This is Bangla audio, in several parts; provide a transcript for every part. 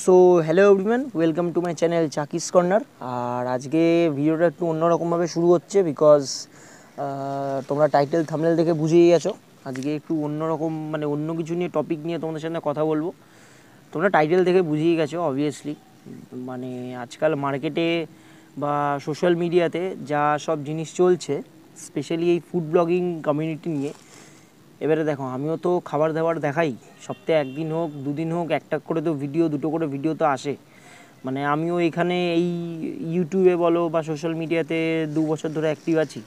So hello everyone, welcome to my channel চাকিস কর্নার। আর আজকে ভিডিওটা একটু অন্যরকমভাবে শুরু হচ্ছে বিকজ তোমরা টাইটেল থাম্বনেল দেখে বুঝেই গেছো। আজকে একটু অন্যরকম অন্য কিছু নিয়ে টপিক নিয়ে তোমাদের সাথে কথা বলবো। তোমরা টাইটেল দেখে বুঝেই গেছো অবভিয়াসলি। আজকাল মার্কেটে বা সোশ্যাল মিডিয়াতে যা সব জিনিস চলছে, স্পেশালি এই ফুড ব্লগিং কমিউনিটি নিয়ে। এবারে দেখো, আমিও তো খাবার দাবার দেখাই, সপ্তাহে একদিন হোক দুদিন হোক একটা করে তো ভিডিও, দুটো করে ভিডিও তো আসে। আমিও এখানে এই ইউটিউবে বলো বা সোশ্যাল মিডিয়াতে 2 বছর ধরে অ্যাক্টিভ আছি।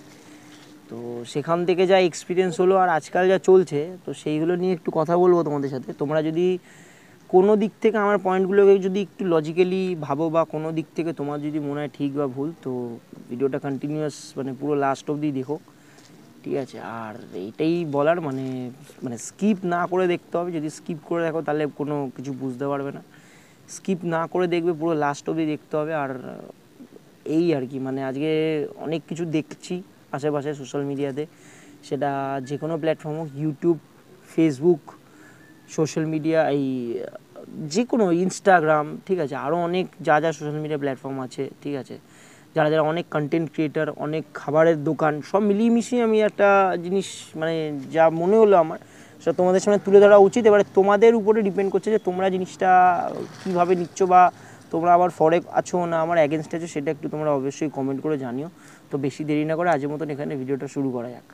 তো সেখান থেকে যা এক্সপিরিয়েন্স হলো আর আজকাল যা চলছে, তো সেইগুলো নিয়ে একটু কথা বলবো তোমাদের সাথে। তোমরা যদি কোনো দিক থেকে আমার পয়েন্টগুলোকে যদি একটু লজিক্যালি ভাবো বা কোনো দিক থেকে তোমার যদি মনে হয় ঠিক বা ভুল, তো ভিডিওটা কন্টিনিউয়াস পুরো লাস্ট অবধি দেখো, ঠিক আছে? আর এইটাই বলার স্কিপ না করে দেখতে হবে। যদি স্কিপ করে দেখো তাহলে কোনো কিছু বুঝতে পারবে না। স্কিপ না করে দেখবে, পুরো লাস্ট অবধি দেখতে হবে। আর এই আর কি, আজকে অনেক কিছু দেখছি আশেপাশে সোশ্যাল মিডিয়াতে, সেটা যে কোনো প্ল্যাটফর্ম হোক, ইউটিউব, ফেসবুক, সোশ্যাল মিডিয়া, এই যে কোনো ইনস্টাগ্রাম, ঠিক আছে, আরও অনেক যা যা সোশ্যাল মিডিয়া প্ল্যাটফর্ম আছে, ঠিক আছে, যারা যারা অনেক কন্টেন্ট ক্রিয়েটার, অনেক খাবারের দোকান, সব মিলিয়ে মিশিয়ে আমি একটা জিনিস যা মনে হলো আমার, সেটা তোমাদের সামনে তুলে ধরা উচিত। এবারে তোমাদের উপরে ডিপেন্ড করছে যে তোমরা জিনিসটা কীভাবে নিচ্ছ, বা তোমরা আবার ফরে আছো না আমার অ্যাগেনস্ট আছো, সেটা একটু তোমরা অবশ্যই কমেন্ট করে জানিও। তো বেশি দেরি না করে আজের মতন এখানে ভিডিওটা শুরু করা যাক।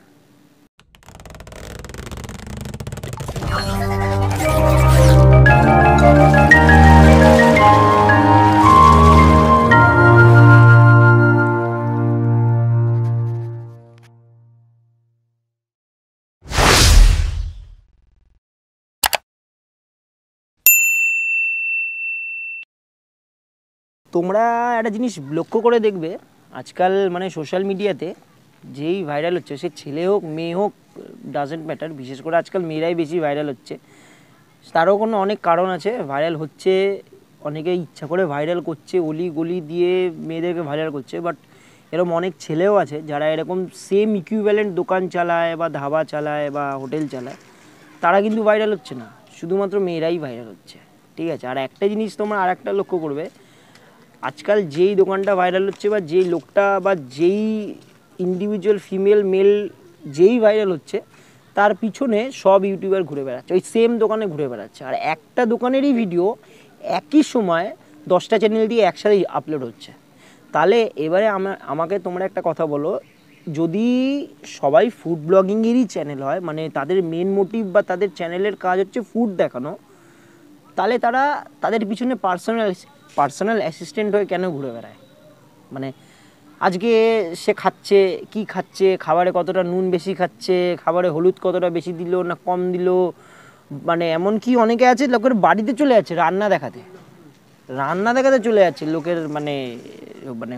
তোমরা একটা জিনিস লক্ষ্য করে দেখবে, আজকাল সোশ্যাল মিডিয়াতে যেই ভাইরাল হচ্ছে, সে ছেলে হোক মেয়ে হোক, ডাজেন্ট ম্যাটার, বিশেষ করে আজকাল মেয়েরাই বেশি ভাইরাল হচ্ছে। তারও কোনো অনেক কারণ আছে। ভাইরাল হচ্ছে, অনেকে ইচ্ছা করে ভাইরাল করছে, অলি গলি দিয়ে মেয়েদেরকে ভাইরাল করছে, বাট এরকম অনেক ছেলেও আছে যারা এরকম সেম ইকুইভ্যালেন্ট দোকান চালায় বা ধাবা চালায় বা হোটেল চালায়, তারা কিন্তু ভাইরাল হচ্ছে না, শুধুমাত্র মেয়েরাই ভাইরাল হচ্ছে, ঠিক আছে? আর একটা জিনিস তোমরা আর একটা লক্ষ্য করবে, আজকাল যেই দোকানটা ভাইরাল হচ্ছে বা যেই লোকটা বা যেই ইন্ডিভিজুয়াল ফিমেল মেল যেই ভাইরাল হচ্ছে, তার পিছনে সব ইউটিউবার ঘুরে বেড়াচ্ছে, ওই সেম দোকানে ঘুরে বেড়াচ্ছে। আর একটা দোকানেরই ভিডিও একই সময় 10টা চ্যানেল দিয়ে একসাথে আপলোড হচ্ছে। তাহলে এবারে আমাকে তোমরা একটা কথা বলো, যদি সবাই ফুড ব্লগিংয়েরই চ্যানেল হয়, তাদের মেন মোটিভ বা তাদের চ্যানেলের কাজ হচ্ছে ফুড দেখানো, তাহলে তারা তাদের পিছনে পার্সোনাল অ্যাসিস্ট্যান্ট হয়ে কেন ঘুরে বেড়ায়? আজকে সে খাচ্ছে, কি খাচ্ছে, খাবারে কতটা নুন বেশি খাচ্ছে, খাবারে হলুদ কতটা বেশি দিল না কম দিল, এমনকি অনেকে আছে লোকের বাড়িতে চলে যাচ্ছে রান্না দেখাতে, চলে যাচ্ছে লোকের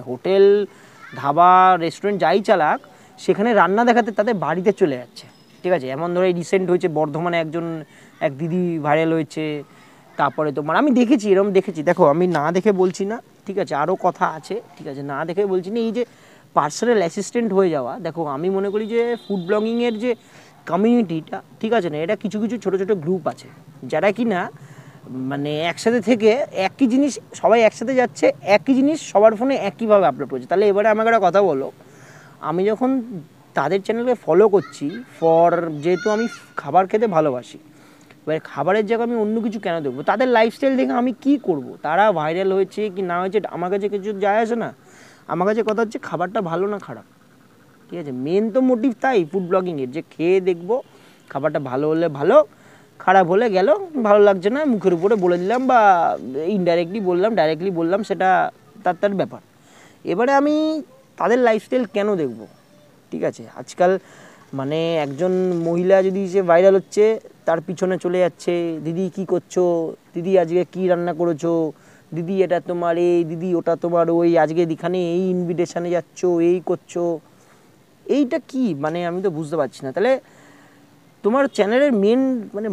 হোটেল, ধাবা, রেস্টুরেন্ট যাই চালাক, সেখানে রান্না দেখাতে তাদের বাড়িতে চলে যাচ্ছে, ঠিক আছে? এমন ধরো এই রিসেন্ট হয়েছে বর্ধমানে এক দিদি ভাইরাল হয়েছে। তারপরে আমি দেখেছি, এরকম দেখেছি, দেখো আমি না দেখে বলছি না, ঠিক আছে, আরও কথা আছে, ঠিক আছে, না দেখে বলছি না। এই যে পার্সোনাল অ্যাসিস্ট্যান্ট হয়ে যাওয়া, দেখো আমি মনে করি যে ফুড ব্লগিংয়ের যে কমিউনিটিটা, ঠিক আছে না, এটা কিছু কিছু ছোটো ছোটো গ্রুপ আছে যারা কি না একসাথে থেকে একই জিনিস, সবাই একসাথে যাচ্ছে, একই জিনিস সবার ফোনে একইভাবে আপলোড করছে। তাহলে এবারে আমাকে একটা কথা বলো, আমি যখন তাদের চ্যানেলকে ফলো করছি, যেহেতু আমি খাবার খেতে ভালোবাসি, এবার খাবারের জায়গায় আমি অন্য কিছু কেন দেখবো? তাদের লাইফস্টাইল দেখে আমি কি করব? তারা ভাইরাল হয়েছে কি না হয়েছে আমার কাছে কিছু যায় আসে না। আমার কাছে কথা হচ্ছে খাবারটা ভালো না খারাপ, ঠিক আছে? মেন তো মোটিভ তাই ফুড ব্লগিংয়ের, যে খেয়ে দেখবো, খাবারটা ভালো হলে ভালো, খারাপ হলে গেল, ভালো লাগছে না মুখের উপরে বলে দিলাম, বা ইনডাইরেক্টলি বললাম, ডাইরেক্টলি বললাম, সেটা তার ব্যাপার। এবারে আমি তাদের লাইফস্টাইল কেন দেখব, ঠিক আছে? আজকাল একজন মহিলা যদি সে ভাইরাল হচ্ছে, তার পিছনে চলে যাচ্ছে, দিদি কি করছো, দিদি আজকে কি রান্না করেছো, দিদি এটা তোমার এই, দিদি ওটা তোমার ওই, আজকে এখানে এই ইনভিটেশনে যাচ্ছো, এই করছো, এইটা কি আমি তো বুঝতে পারছি না। তাহলে তোমার চ্যানেলের মেন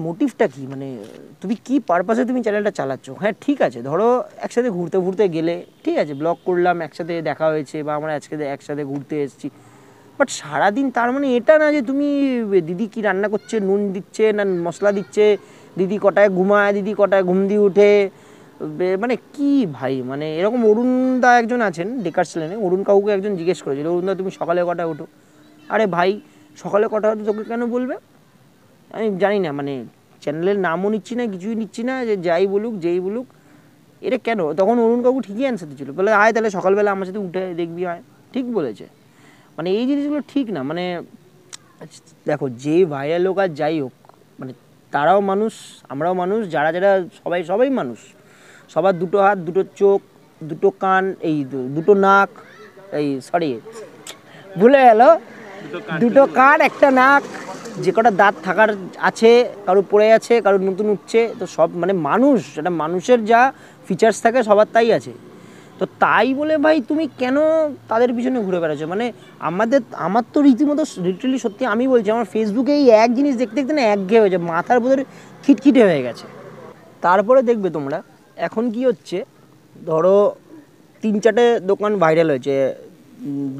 মোটিভটা কি? তুমি কি পারপাসে তুমি চ্যানেলটা চালাচ্ছ? হ্যাঁ ঠিক আছে, ধরো একসাথে ঘুরতে ঘুরতে গেলে, ঠিক আছে, ব্লগ করলাম, একসাথে দেখা হয়েছে বা আমরা একসাথে ঘুরতে এসেছি, বাট সারাদিন তার এটা না যে তুমি দিদি কি রান্না করছে, নুন দিচ্ছে না মশলা দিচ্ছে, দিদি কটায় ঘুমায়, দিদি কটায় ঘুম দিয়ে উঠে, মানে কি ভাই, মানে এরকম অরুণদা একজন আছেন ডেকার্স লেনে, অরুণ কাকুকে একজন জিজ্ঞেস করেছিল, অরুণদা তুমি সকালে কটা ওঠো? আরে ভাই সকালে কটা ওঠো তোকে কেন বলবে? আমি জানি না, মানে চ্যানেলের নামও নিচ্ছি না, কিছুই নিচ্ছি না, যে যাই বলুক যেই বলুক এটা কেন। তখন অরুণ কাকু ঠিকই অ্যান্সার দিচ্ছিল, বলে আয় তাহলে সকালবেলা আমার সাথে উঠে দেখবি, আয়। ঠিক বলেছে, মানে এই জিনিসগুলো ঠিক না। মানে দেখো যে ভাইরাল লোক আর যাই হোক, মানে তারাও মানুষ, আমরাও মানুষ, যারা যারা সবাই সবাই মানুষ, সবার দুটো হাত, দুটো চোখ, দুটো কান, এই দুটো নাক, এই সরি ভুলে গেল, দুটো কান একটা নাক, যে কটা দাঁত থাকার আছে, কারোর পড়ে আছে, কারোর নতুন উঠছে, তো সব মানে মানুষ, এটা মানুষের যা ফিচার্স থাকে সবার তাই আছে। তো তাই বলে ভাই তুমি কেন তাদের পিছনে ঘুরে বেড়াচ্ছো? মানে আমার তো রীতিমতো লিটারালি সত্যি আমি বলছি, আমার ফেসবুকে এই এক জিনিস দেখতে দেখতে না একঘেয়ে হয়েছে, মাথার ভেতরে খিটখিটে হয়ে গেছে। তারপরে দেখবে তোমরা এখন কি হচ্ছে, ধরো 3-4টে দোকান ভাইরাল হয়েছে,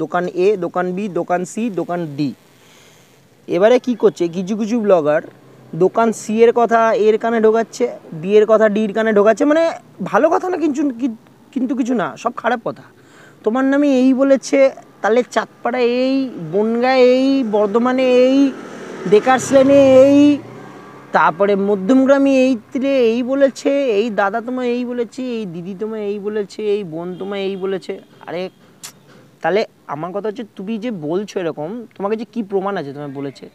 দোকান এ, দোকান বি, দোকান সি, দোকান ডি। এবারে কি করছে কিছু কিছু ব্লগার, দোকান সি এর কথা এর কানে ঢোকাচ্ছে, ডি এর কথা ডির কানে ঢোকাচ্ছে, মানে ভালো কথা না কিন্তু কিছু না, সব খারাপ কথা। তোমার নামে এই বলেছে, তাহলে চাঁদপাড়া এই, বনগাঁ এই, বর্ধমানে এই, ডেকার্স লেনে এই, তারপরে মধ্যমগ্রামে এই তীরে এই বলেছে, এই দাদা তোমায় এই বলেছে, এই দিদি তোমায় এই বলেছে, এই বোন তোমায় এই বলেছে। আরে তাহলে আমার কথা হচ্ছে, তুমি যে বলছো এরকম, তোমাকে যে কি প্রমাণ আছে তোমায় বলেছে?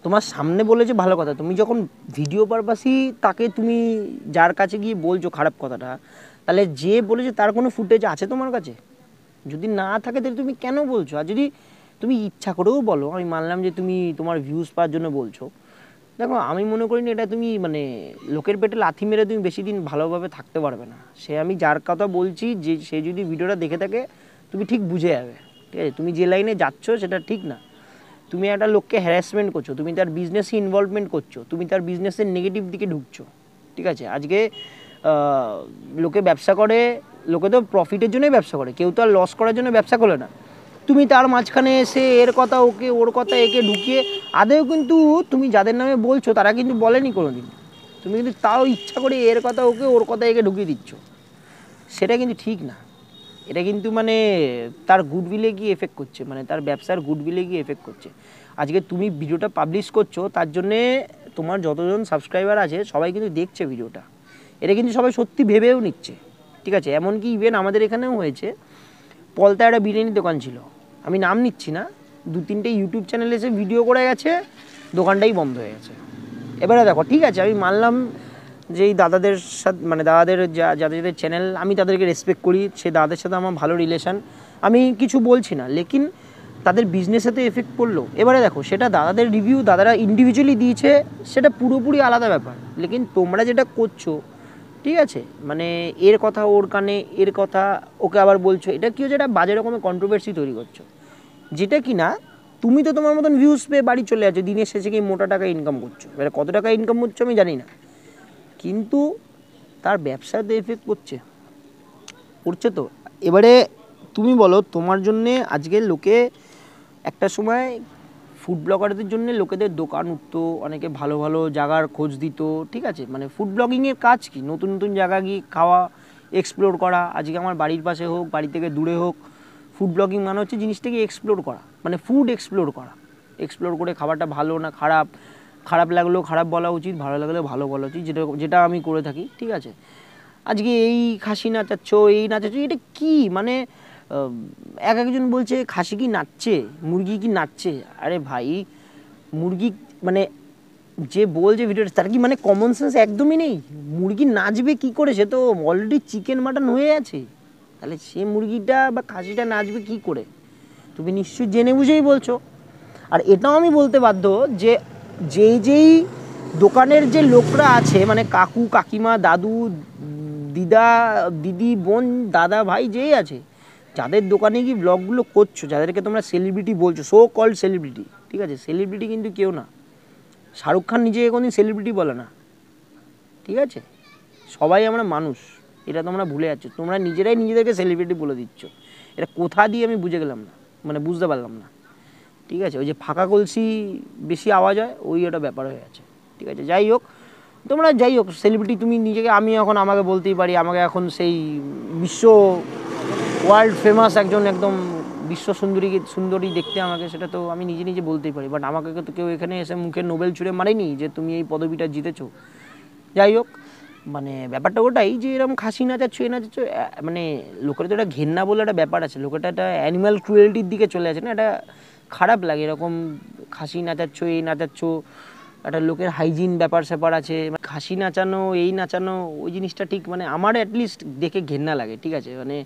তোমার সামনে বলেছে ভালো কথা, তুমি যখন ভিডিও পারপাসই তাকে তুমি যার কাছে গিয়ে বলছো খারাপ কথাটা, তাহলে যে বলেছে তার কোনো ফুটেজ আছে তোমার কাছে? যদি না থাকে তাহলে তুমি কেন বলছো? আর যদি তুমি ইচ্ছা করেও বলো, আমি মানলাম যে তুমি তোমার ভিউজ পাওয়ার জন্য বলছো, দেখো আমি মনে করি না এটা তুমি মানে লোকের পেটে লাথি মেরে তুমি বেশি দিন ভালোভাবে থাকতে পারবে না। সে আমি যার কথা বলছি, যে সে যদি ভিডিওটা দেখে থাকে তুমি ঠিক বুঝে যাবে, ঠিক আছে? তুমি যে লাইনে যাচ্ছ সেটা ঠিক না। তুমি একটা লোককে হ্যারাসমেন্ট করছো, তুমি তার বিজনেসে ইনভলভমেন্ট করছো, তুমি তার বিজনেসের নেগেটিভ দিকে ঢুকছো, ঠিক আছে? আজকে লোকে ব্যবসা করে, লোকে তো প্রফিটের জন্যই ব্যবসা করে, কেউ তো আর লস করার জন্য ব্যবসা করে না। তুমি তার মাঝখানে এসে এর কথা ওকে, ওর কথা একে ঢুকিয়ে, আদেও কিন্তু তুমি যাদের নামে বলছো তারা কিন্তু বলেনি কোনো দিন, তুমি কিন্তু তাও ইচ্ছা করে এর কথা ওকে, ওর কথা একে ঢুকিয়ে দিচ্ছ, সেটা কিন্তু ঠিক না। এটা কিন্তু মানে তার গুডউইলে গিয়ে এফেক্ট করছে, মানে তার ব্যবসার গুডউইলে গিয়ে এফেক্ট করছে। আজকে তুমি ভিডিওটা পাবলিশ করছো, তার জন্যে তোমার যতজন সাবস্ক্রাইবার আছে সবাই কিন্তু দেখছে ভিডিওটা, এটা কিন্তু সবাই সত্যি ভেবেও নিচ্ছে, ঠিক আছে? এমনকি ইভেন আমাদের এখানেও হয়েছে, পলতায় একটা বিরিয়ানির দোকান ছিল, আমি নাম নিচ্ছি না, 2-3টে ইউটিউব চ্যানেলে এসে ভিডিও করে গেছে, দোকানটাই বন্ধ হয়ে গেছে। এবারে দেখো ঠিক আছে, আমি মানলাম যে এই দাদাদের সাথে, মানে দাদাদের যাদের যাদের চ্যানেল, আমি তাদেরকে রেসপেক্ট করি, সে দাদাদের সাথে আমার ভালো রিলেশান, আমি কিছু বলছি না, লেকিন তাদের বিজনেসে তো এফেক্ট পড়লো। এবারে দেখো সেটা দাদাদের রিভিউ, দাদারা ইন্ডিভিজুয়ালি দিয়েছে, সেটা পুরোপুরি আলাদা ব্যাপার, লেকিন তোমরা যেটা করছো, ঠিক আছে, মানে এর কথা ওর কানে, এর কথা ওকে আবার বলছো, এটা কি হচ্ছে, এটা বাজে রকমের কন্ট্রোভার্সি তৈরি করছো, যেটা কি না তুমি তো তোমার মতন ভিউজ পেয়ে বাড়ি চলে যাচ্ছ, দিনের শেষে কি মোটা টাকা ইনকাম করছো, এবার কত টাকা ইনকাম করছো আমি জানি না, কিন্তু তার ব্যবসাতে এফেক্ট করছে তো। এবারে তুমি বলো, তোমার জন্যে আজকে লোকে, একটা সময় ফুড ব্লগারদের জন্য লোকেদের দোকান উঠতো, অনেকে ভালো ভালো জায়গার খোঁজ দিত, ঠিক আছে? মানে ফুড ব্লগিংয়ের কাজ কি, নতুন নতুন জায়গা গিয়ে খাওয়া, এক্সপ্লোর করা। আজকে আমার বাড়ির পাশে হোক, বাড়ি থেকে দূরে হোক, ফুড ব্লগিং মানে হচ্ছে জিনিসটাকে এক্সপ্লোর করা, মানে ফুড এক্সপ্লোর করা, এক্সপ্লোর করে খাবারটা ভালো না খারাপ, খারাপ লাগলেও খারাপ বলা উচিত, ভালো লাগলেও ভালো বলা উচিত, যেটা যেটা আমি করে থাকি, ঠিক আছে? আজকে এই খাসি নাচাচ্ছ, এই নাচাচ্ছ, এটা কি মানে একজন বলছে খাসি কি নাচছে, মুরগি কি নাচছে? আরে ভাই মুরগি মানে যে বলছে ভিডিওটা, তার কি মানে কমন সেন্স একদমই নেই? মুরগি নাচবে কি করে? সে তো অলরেডি চিকেন মাটন হয়ে আছে, তাহলে সে মুরগিটা বা খাসিটা নাচবে কি করে? তুমি নিশ্চয়ই জেনে বুঝেই বলছো। আর এটাও আমি বলতে বাধ্য যে যেই দোকানের যে লোকরা আছে, মানে কাকু কাকিমা দাদু দিদা দিদি বোন দাদা ভাই যেই আছে, যাদের দোকানে কি ব্লগগুলো করছো, যাদেরকে তোমরা সেলিব্রিটি বলছো, সো কল্ড সেলিব্রিটি, ঠিক আছে? সেলিব্রিটি কিন্তু কেউ না, শাহরুখ খান নিজেকে কোনোদিন সেলিব্রিটি বলে না, ঠিক আছে? সবাই আমরা মানুষ, এটা তোমরা ভুলে যাচ্ছ, তোমরা নিজেরাই নিজেদেরকে সেলিব্রিটি বলে দিচ্ছ, এটা কোথা দিয়ে আমি বুঝে গেলাম না, মানে বুঝতে পারলাম না, ঠিক আছে? ওই যে ফাঁকা কলসি বেশি আওয়াজ হয়, ওই একটা ব্যাপার হয়ে আছে, ঠিক আছে? যাই হোক, তোমরা যাই হোক সেলিব্রিটি, তুমি নিজেকে, আমি এখন আমাকে বলতেই পারি আমাকে এখন সেই বিশ্ব ওয়ার্ল্ড ফেমাস একজন একদম বিশ্ব সুন্দরী দেখতে আমাকে, সেটা তো আমি নিজে নিজে বলতেই পারি। বাট আমাকে তো কেউ এখানে এসে মুখে নোবেল ছুঁড়ে মারেনি যে তুমি এই পদবিটা জিতেছো। যাই হোক, মানে ব্যাপারটা ওটাই যে এরকম খাসি নাচাচ্ছ এ নাচাচ্ছ, মানে লোকের তো একটা ঘেন্না বলে একটা ব্যাপার আছে, লোকেরটা একটা অ্যানিম্যাল ক্রুয়েলটির দিকে চলে আসে না, এটা খারাপ লাগে এরকম খাসি নাচাচ্ছ এই নাচাচ্ছ, একটা লোকের হাইজিন ব্যাপার স্যাপার আছে, খাসি নাচানো এই নাচানো ওই জিনিসটা ঠিক মানে আমার অ্যাটলিস্ট দেখে ঘেন্না লাগে, ঠিক আছে। মানে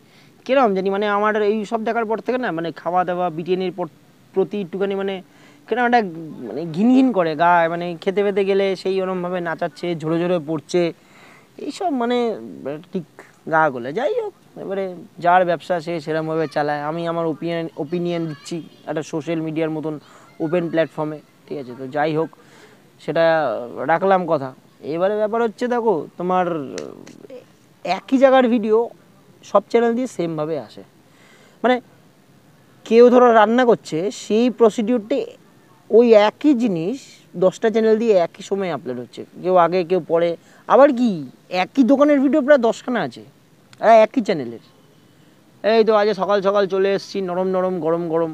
কিরকম জানি, মানে আমার এই সব দেখার পর থেকে না মানে খাওয়া দাওয়া বিরিয়ানির প্রতি একটুখানি মানে কেন একটা মানে ঘিন ঘিন করে গায়ে, মানে খেতে পেতে গেলে সেই ওরমভাবে নাচাচ্ছে, ঝরে ঝরে পড়ছে, এইসব মানে ঠিক গা গলে। যাই হোক, এবারে যার ব্যবসা সে সেরকমভাবে চালায়, আমি আমার ওপিনিয়ন দিচ্ছি একটা সোশ্যাল মিডিয়ার মতন ওপেন প্ল্যাটফর্মে, ঠিক আছে। তো যাই হোক, সেটা রাখলাম কথা। এবারে ব্যাপার হচ্ছে দেখো তোমার একই জায়গার ভিডিও সব চ্যানেল দিয়ে সেমভাবে আসে, মানে কেউ ধরো রান্না করছে সেই প্রসিডিউরটি ওই একই জিনিস 10টা চ্যানেল দিয়ে একই সময় আপলোড হচ্ছে, কেউ আগে কেউ পরে, আবার কি একই দোকানের ভিডিও প্রায় 10খানা আছে একই চ্যানেলের। এই তো আজ সকাল সকাল চলে এসেছি নরম নরম গরম গরম,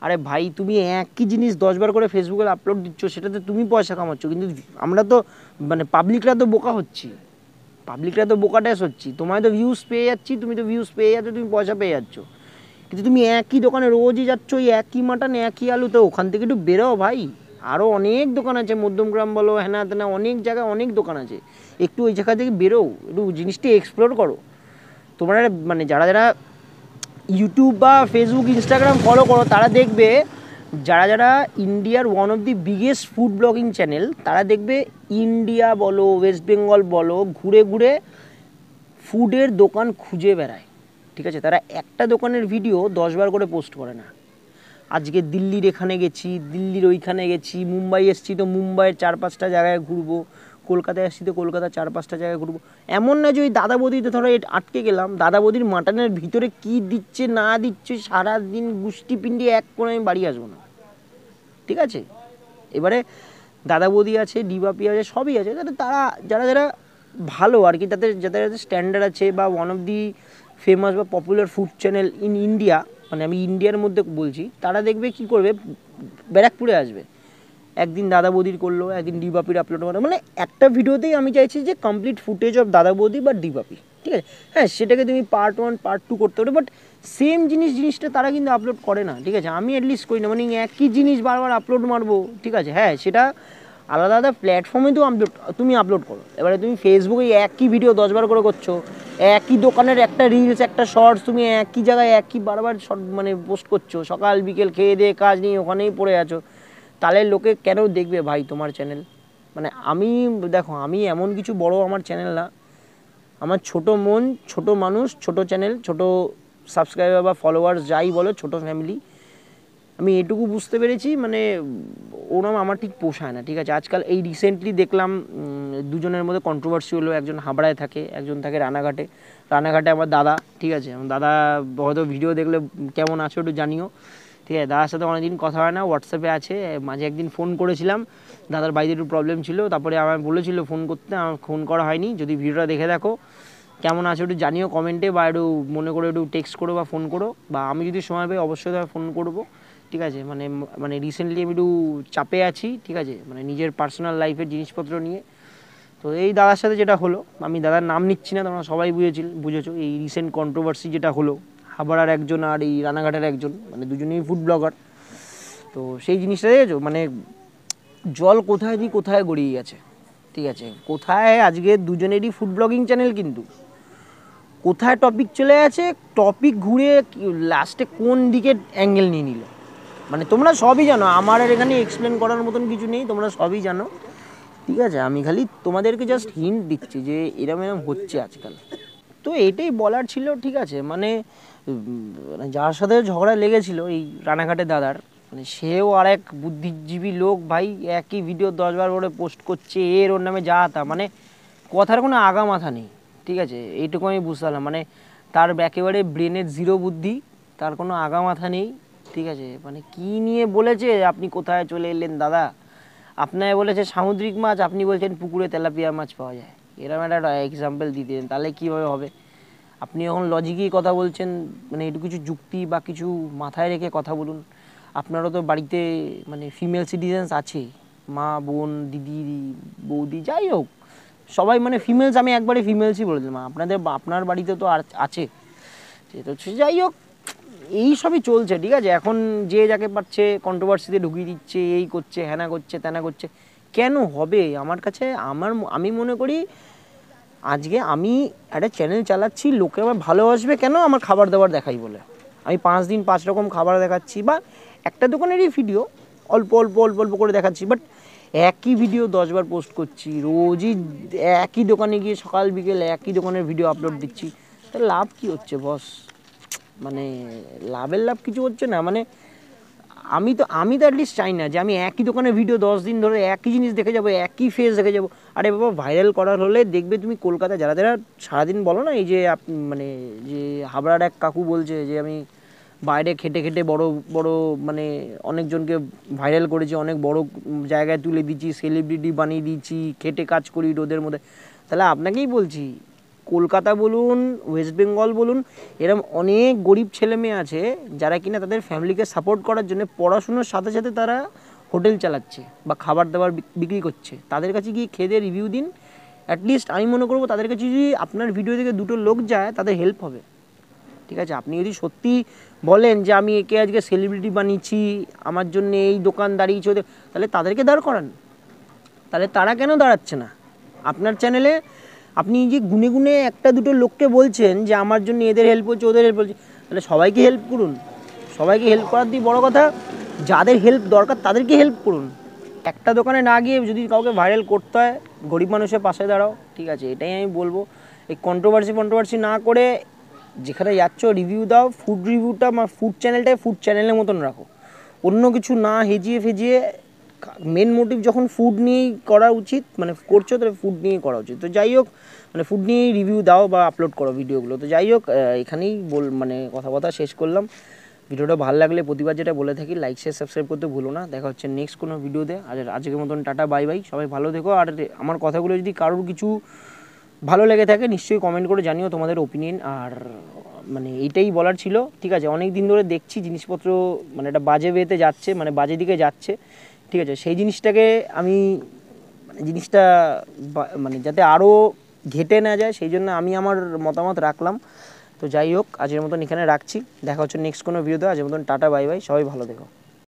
আরে ভাই তুমি একই জিনিস 10বার করে ফেসবুকে আপলোড দিচ্ছ, সেটাতে তুমি পয়সা কামাচ্ছ, কিন্তু আমরা তো মানে পাবলিকরা তো বোকা হচ্ছি, পাবলিকরা তো বোকা ড্যাশ হচ্ছি, তোমায় তো ভিউজ পেয়ে যাচ্ছি, তুমি তো ভিউজ পেয়ে যাচ্ছ, তুমি পয়সা পেয়ে যাচ্ছ, কিন্তু তুমি একই দোকানে রোজই যাচ্ছ ওই একই মাটন একই আলু, তো ওখান থেকে একটু বেরো ভাই। আরও অনেক দোকান আছে, মধ্যমগ্রাম বলো হ্যানা তেনা অনেক জায়গায় অনেক দোকান আছে, একটু ওই জায়গা থেকে বেরো, একটু জিনিসটি এক্সপ্লোর করো। তোমরা মানে যারা যারা ইউটিউব বা ফেসবুক ইনস্টাগ্রাম ফলো করো তারা দেখবে, যারা যারা ইন্ডিয়ার one of the biggest food blogging channel, তারা দেখবে ইন্ডিয়া বলো ওয়েস্ট বেঙ্গল বলো ঘুরে ঘুরে ফুডের দোকান খুঁজে বেড়ায়, ঠিক আছে। তারা একটা দোকানের ভিডিও 10বার করে পোস্ট করে না। আজকে দিল্লির এখানে গেছি, দিল্লির ওইখানে গেছি, মুম্বাই এসছি তো মুম্বাইয়ের 4-5টা জায়গায় ঘুরবো, কলকাতায় এসছি তো কলকাতার 4-5টা জায়গায় ঘুরবো। এমন না যে ওই দাদা বৌদিতে ধরো আটকে গেলাম, দাদা বৌদির মাটনের ভিতরে কি দিচ্ছে না দিচ্ছে সারাদিন গুষ্টি পিন্ডি এক করে আমি বাড়ি আসবো না, ঠিক আছে। এবারে দাদা বৌদি আছে, ডিবাপি আছে, সবই আছে, তারা যারা যারা ভালো আর কি, তাদের যাদের যাদের স্ট্যান্ডার্ড আছে বা ওয়ান অফ দি ফেমাস বা popular food channel in India, মানে আমি ইন্ডিয়ার মধ্যে বলছি, তারা দেখবে কি করবে, ব্যারাকপুরে আসবে, একদিন দাদা বৌদির করলো, একদিন ডিবাপির আপলোড করলো, মানে একটা ভিডিওতেই আমি চাইছি যে কমপ্লিট ফুটেজ অফ দাদা বৌদি বা ডিবাপি, ঠিক আছে। হ্যাঁ, সেটাকে তুমি পার্ট 1 পার্ট 2 করতে পারো, বাট সেম জিনিসটা তারা কিন্তু আপলোড করে না, ঠিক আছে। আমি অ্যাটলিস্ট করি না, মানে একই জিনিস বারবার আপলোড মারবো, ঠিক আছে। হ্যাঁ, সেটা আলাদা আলাদা প্ল্যাটফর্মে তো তুমি আপলোড করো, এবারে তুমি ফেসবুকে একই ভিডিও 10বার করে করছো, একই দোকানের একটা রিলস একটা শর্টস তুমি একই জায়গায় একই বারবার মানে পোস্ট করছো, সকাল বিকেল খেয়ে দিয়ে কাজ নিয়ে ওখানেই পড়ে আছো, তাহলে লোকে কেন দেখবে ভাই তোমার চ্যানেল। মানে আমি দেখো, আমি এমন কিছু বড় আমার চ্যানেল না, আমার ছোট মন, ছোট মানুষ, ছোট চ্যানেল, ছোট সাবস্ক্রাইবার বা ফলোয়ার্স যাই বলো, ছোট ফ্যামিলি, আমি এটুকু বুঝতে পেরেছি, মানে ওরম আমার ঠিক পোষায় না, ঠিক আছে। আজকাল এই রিসেন্টলি দেখলাম দুজনের মধ্যে কন্ট্রোভার্সি হলো, একজন হাবড়ায় থাকে, একজন থাকে রানাঘাটে। রানাঘাটে আমার দাদা, ঠিক আছে, আমার দাদা হয়তো ভিডিও দেখলে কেমন আছো একটু জানিও, ঠিক আছে। দাদার সাথে অনেকদিন কথা হয় না, হোয়াটসঅ্যাপে আছে, মাঝে একদিন ফোন করেছিলাম, দাদার বাড়িতে একটু প্রবলেম ছিল, তারপরে আমার বলেছিল ফোন করতে, আমার ফোন করা হয়নি। যদি ভিডিওটা দেখে দেখো কেমন আছো একটু জানিও কমেন্টে, বা একটু মনে করে একটু টেক্সট করো বা ফোন করো, বা আমি যদি সময় পাই অবশ্যই ফোন করবো, ঠিক আছে। মানে মানে রিসেন্টলি আমি একটু চাপে আছি, ঠিক আছে, মানে নিজের পার্সোনাল লাইফের জিনিসপত্র নিয়ে। তো এই দাদার সাথে যেটা হলো, আমি দাদার নাম নিচ্ছি না, তোমরা সবাই বুঝেছো, এই রিসেন্ট কন্ট্রোভার্সি যেটা হলো, হাবড়ার একজন আর এই রানাঘাটের একজন, মানে দুজনেই ফুড ব্লগার। তো সেই জিনিসটা দেখেছো, মানে জল কোথায় দিয়ে কোথায় গড়িয়ে গেছে, ঠিক আছে। কোথায় আজকে দুজনেরই ফুড ব্লগিং চ্যানেল, কিন্তু কোথায় টপিক চলে গেছে, টপিক ঘুরে লাস্টে কোন দিকে অ্যাঙ্গেল নিয়ে নিল, মানে তোমরা সবই জানো, আমার আর এখানে এক্সপ্লেন করার মতন কিছু নেই, তোমরা সবই জানো, ঠিক আছে। আমি খালি তোমাদেরকে জাস্ট হিন্ট দিচ্ছি যে এরম এরম হচ্ছে আজকাল। তো এটাই বলার ছিল, ঠিক আছে। মানে যার সাথে ঝগড়া লেগেছিল এই রানাঘাটের দাদার, মানে সেও আর এক বুদ্ধিজীবী লোক ভাই, একই ভিডিও 10বার করে পোস্ট করছে, ওর নামে যা তা, মানে কথার কোনো আগা মাথা নেই, ঠিক আছে। এইটুকু আমি বুঝতে পারলাম, মানে তার একেবারে ব্রেনের জিরো বুদ্ধি, তার কোনো আগা মাথা নেই, ঠিক আছে। মানে কি নিয়ে বলেছে, আপনি কোথায় চলে এলেন দাদা, আপনাকে বলেছে সামুদ্রিক মাছ, আপনি বলছেন পুকুরে তেলাপিয়া মাছ পাওয়া যায়। এরকম একটা এক্সাম্পল দিতেন, তাহলে কীভাবে হবে? আপনি যখন লজিকই কথা বলছেন, মানে একটু কিছু যুক্তি বা কিছু মাথায় রেখে কথা বলুন। আপনারও তো বাড়িতে মানে ফিমেল সিটিজেন্স আছে, মা, বোন, দিদি, বৌদি, যাই হোক সবাই মানে ফিমেলস, আমি একবারে ফিমেলসই বলে দিলাম। আপনার বাড়িতে তো আর আছে, তো যাই হোক এই সবই চলছে, ঠিক আছে। এখন যে যাকে পারছে কন্ট্রোভার্সিতে ঢুকিয়ে দিচ্ছে, এই করছে, হ্যানা করছে, ত্যানা করছে। কেন হবে? আমার কাছে আমি মনে করি আজকে আমি একটা চ্যানেল চালাচ্ছি, লোকে আমার ভালোবাসবে কেন? আমার খাবার দাবার দেখাই বলে। আমি 5 দিন 5 রকম খাবার দেখাচ্ছি, বা একটা দোকানেরই ভিডিও অল্প অল্প অল্প অল্প করে দেখাচ্ছি, বাট একই ভিডিও 10 বার পোস্ট করছি, রোজই একই দোকানে গিয়ে সকাল বিকেল একই দোকানের ভিডিও আপলোড দিচ্ছি। তাহলে লাভ কী হচ্ছে বস? মানে লাভের লাভ কিছু হচ্ছে না। মানে আমি তো অ্যাটলিস্ট চাই না যে আমি একই দোকানের ভিডিও 10 দিন ধরে একই জিনিস দেখে যাবো, একই ফেস দেখে যাবো। আরে বাবা, ভাইরাল করার হলে দেখবে তুমি কলকাতা যারা যারা সারাদিন বলো না, এই যে মানে যে হাবড়ার এক কাকু বলছে যে আমি বাইরে খেটে খেটে বড় বড় মানে অনেকজনকে ভাইরাল করেছি, অনেক বড় জায়গায় তুলে দিচ্ছি, সেলিব্রিটি বানিয়ে দিচ্ছি, খেটে কাজ করি রোদের মধ্যে। তাহলে আপনাকেই বলছি, কলকাতা বলুন, ওয়েস্ট বেঙ্গল বলুন, এরকম অনেক গরিব ছেলে মেয়ে আছে যারা কিনা তাদের ফ্যামিলিকে সাপোর্ট করার জন্য পড়াশুনোর সাথে সাথে তারা হোটেল চালাচ্ছে বা খাবার দাবার বিক্রি করছে। তাদের কাছে গিয়ে খেয়ে রিভিউ দিন। অ্যাটলিস্ট আমি মনে করবো তাদের কাছে যদি আপনার ভিডিও থেকে 2টো লোক যায়, তাদের হেল্প হবে, ঠিক আছে। আপনি যদি সত্যি বলেন যে আমি একে আজকে সেলিব্রিটি বানিয়েছি, আমার জন্য এই দোকান দাঁড়িয়েছে, তাহলে তাদেরকে দাঁড় করান। তাহলে তারা কেন দাঁড়াচ্ছে না? আপনার চ্যানেলে আপনি যে গুনে গুনে 1-2 লোককে বলছেন যে আমার জন্য এদের হেল্প হচ্ছে, ওদের হেল্প হচ্ছে, তাহলে সবাইকে হেল্প করুন। সবাইকে হেল্প করার দিয়ে বড় কথা, যাদের হেল্প দরকার তাদেরকে হেল্প করুন। একটা দোকানে না গিয়ে যদি কাউকে ভাইরাল করতে হয়, গরিব মানুষের পাশে দাঁড়াও, ঠিক আছে, এটাই আমি বলবো। এই কন্ট্রোভার্সি না করে যেখানে যাচ্ছ রিভিউ দাও। ফুড রিভিউটা ফুড চ্যানেলটাই ফুড চ্যানেলের মতন রাখো, অন্য কিছু না হেজিয়ে ফেজিয়ে। মেন মোটিভ যখন ফুড নিয়েই করা উচিত, মানে করছো, তাহলে ফুড নিয়েই করা উচিত। তো যাই হোক, মানে ফুড নিয়েই রিভিউ দাও বা আপলোড করো ভিডিওগুলো। তো যাই হোক, এখানেই মানে কথা শেষ করলাম। ভিডিওটা ভালো লাগলে প্রতিবার যেটা বলে থাকি, লাইক শেয়ার সাবস্ক্রাইব করতে ভুলো না। দেখা হচ্ছে নেক্সট কোনো ভিডিওতে। আজকের মতন টাটা, বাই বাই, সবাই ভালো থেকো। আর আমার কথাগুলো যদি কারোর কিছু ভালো লেগে থাকে নিশ্চয়ই কমেন্ট করে জানিও তোমাদের ওপিনিয়ন। আর মানে এইটাই বলার ছিল, ঠিক আছে। অনেক দিন ধরে দেখছি জিনিসপত্র মানে একটা বাজে ওয়েতে যাচ্ছে, মানে বাজে দিকে যাচ্ছে, ঠিক আছে। সেই জিনিসটাকে আমি মানে জিনিসটা মানে যাতে আরও ঘেটে না যায়, সেই জন্য আমি আমার মতামত রাখলাম। তো যাই হোক, আজকের মতন এখানে রাখছি। দেখা হচ্ছে নেক্সট কোনো ভিডিওতে। আজকের মতন টাটা, বাই বাই, সবাই ভালো থেকো।